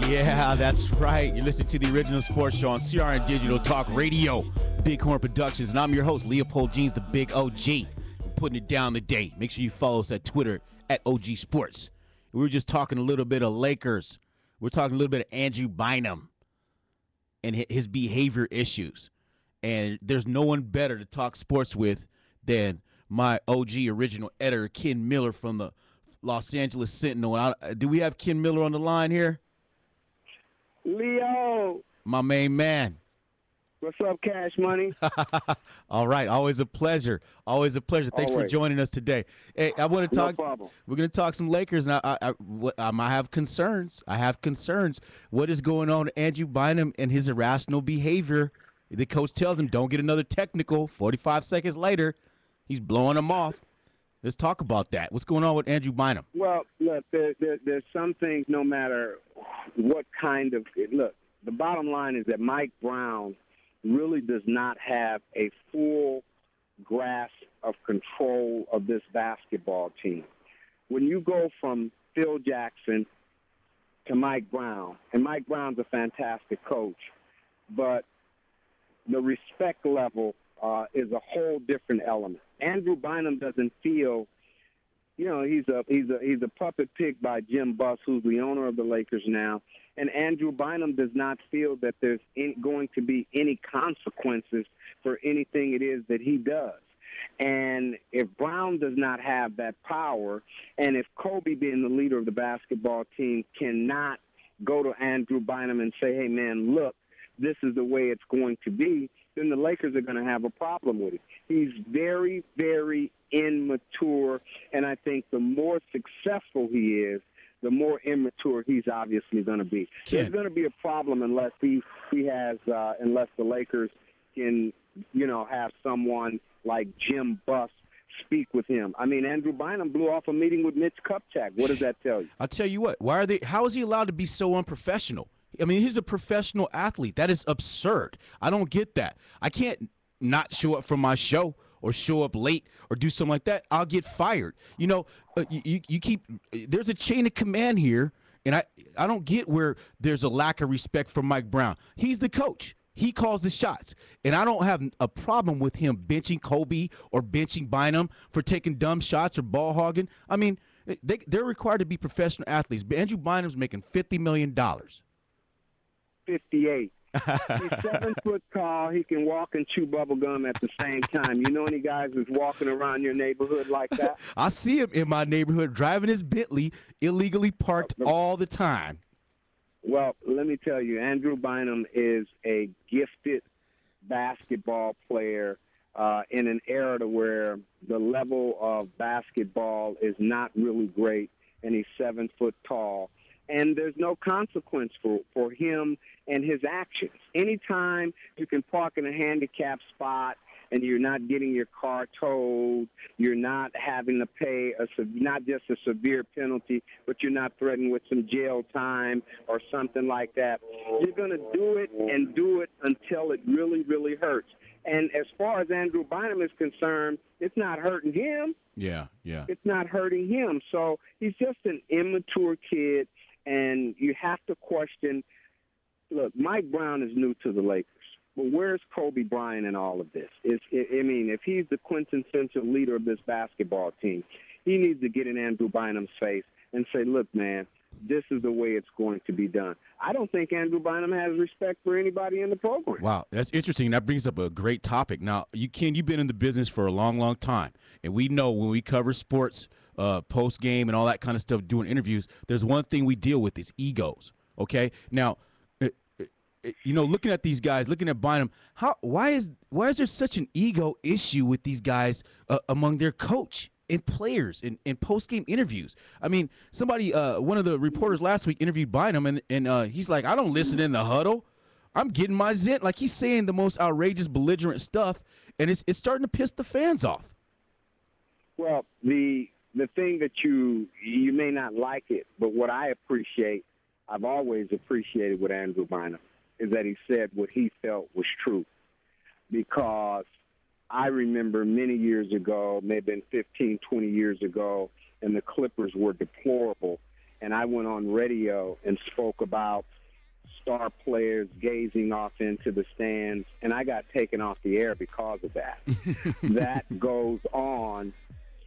Yeah, that's right. You're listening to the original sports show on CRN Digital Talk Radio, Bighorn Productions, and I'm your host, Leopold Jeans, the Big OG. We're putting it down today. Make sure you follow us at Twitter at OG Sports. We were just talking a little bit of Lakers. We're talking a little bit of Andrew Bynum and his behavior issues. And there's no one better to talk sports with than my OG original editor, Ken Miller from the Los Angeles Sentinel. Do we have Ken Miller on the line here? Leo. My main man. What's up, Cash Money? All right. Always a pleasure. Always a pleasure. Thanks for joining us today. Hey, I want to talk. No problem. We're going to talk some Lakers. And I have concerns. What is going on with Andrew Bynum and his irrational behavior? The coach tells him, don't get another technical. 45 seconds later, he's blowing him off. Let's talk about that. What's going on with Andrew Bynum? Well, look, there's some things no matter what kind of – look, the bottom line is that Mike Brown really does not have a full grasp of control of this basketball team. When you go from Phil Jackson to Mike Brown, and Mike Brown's a fantastic coach, but the respect level is a whole different element. Andrew Bynum doesn't feel, he's a puppet picked by Jim Buss, who's the owner of the Lakers now, and Andrew Bynum does not feel that there's going to be any consequences for anything it is that he does. And if Brown does not have that power, and if Kobe, being the leader of the basketball team, cannot go to Andrew Bynum and say, hey, man, look, this is the way it's going to be, then the Lakers are going to have a problem with it. He's very, very immature, and I think the more successful he is, the more immature he's obviously going to be. There's going to be a problem unless unless the Lakers can, have someone like Jim Buss speak with him. I mean, Andrew Bynum blew off a meeting with Mitch Kupchak. What does that tell you? I'll tell you what. How is he allowed to be so unprofessional? I mean, he's a professional athlete. That is absurd. I don't get that. I can't not show up for my show or show up late or do something like that. I'll get fired. You keep – there's a chain of command here, and I don't get where there's a lack of respect for Mike Brown. He's the coach. He calls the shots, and I don't have a problem with him benching Kobe or benching Bynum for taking dumb shots or ball hogging. I mean, they're required to be professional athletes. Andrew Bynum's making $50 million. 58. He's 7 foot tall. He can walk and chew bubble gum at the same time. You know any guys who's walking around your neighborhood like that? I see him in my neighborhood driving his Bentley illegally parked all the time. Well, let me tell you, Andrew Bynum is a gifted basketball player in an era to where the level of basketball is not really great, and he's 7 foot tall. And there's no consequence for him and his actions. Anytime you can park in a handicapped spot and you're not getting your car towed, you're not having to pay not just a severe penalty, but you're not threatened with some jail time or something like that. You're going to do it and do it until it really, really hurts. And as far as Andrew Bynum is concerned, it's not hurting him. Yeah. It's not hurting him. So he's just an immature kid. And you have to question, look, Mike Brown is new to the Lakers. But where's Kobe Bryant in all of this? If he's the quintessential leader of this basketball team, he needs to get in Andrew Bynum's face and say, look, man, this is the way it's going to be done. I don't think Andrew Bynum has respect for anybody in the program. Wow, that's interesting. That brings up a great topic. Now, you've been in the business for a long, long time. And we know when we cover sports post game and all that kind of stuff, doing interviews, there's one thing we deal with is egos. Okay, now, looking at these guys, looking at Bynum, why is there such an ego issue with these guys among their coach and players in post game interviews? I mean, one of the reporters last week interviewed Bynum, and he's like, I don't listen in the huddle. I'm getting my zen. Like, he's saying the most outrageous, belligerent stuff, and it's starting to piss the fans off. Well, the thing that you may not like it, but what I've always appreciated with Andrew Bynum is that he said what he felt was true. Because I remember many years ago, maybe 15, 20 years ago, and the Clippers were deplorable, and I went on radio and spoke about star players gazing off into the stands, and I got taken off the air because of that. That goes on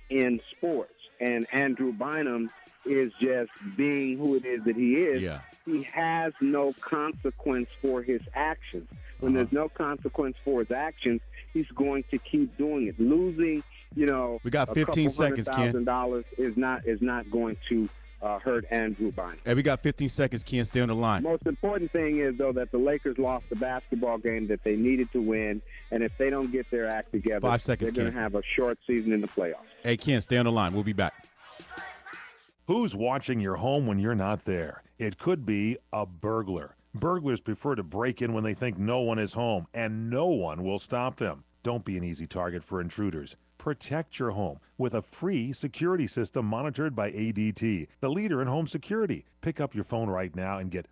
in sports. And Andrew Bynum is just being who it is that he is. Yeah. He has no consequence for his actions. When there's no consequence for his actions, he's going to keep doing it. Losing, we got 15 seconds, Ken. $100,000 is not going to hurt Andrew Bynum. Hey, we got 15 seconds, Ken. Stay on the line. Most important thing is, though, that the Lakers lost the basketball game that they needed to win, and if they don't get their act together, 5 seconds, they're going to have a short season in the playoffs. Hey, Ken, stay on the line. We'll be back. Who's watching your home when you're not there? It could be a burglar. Burglars prefer to break in when they think no one is home, and no one will stop them. Don't be an easy target for intruders. Protect your home with a free security system monitored by ADT, the leader in home security. Pick up your phone right now and get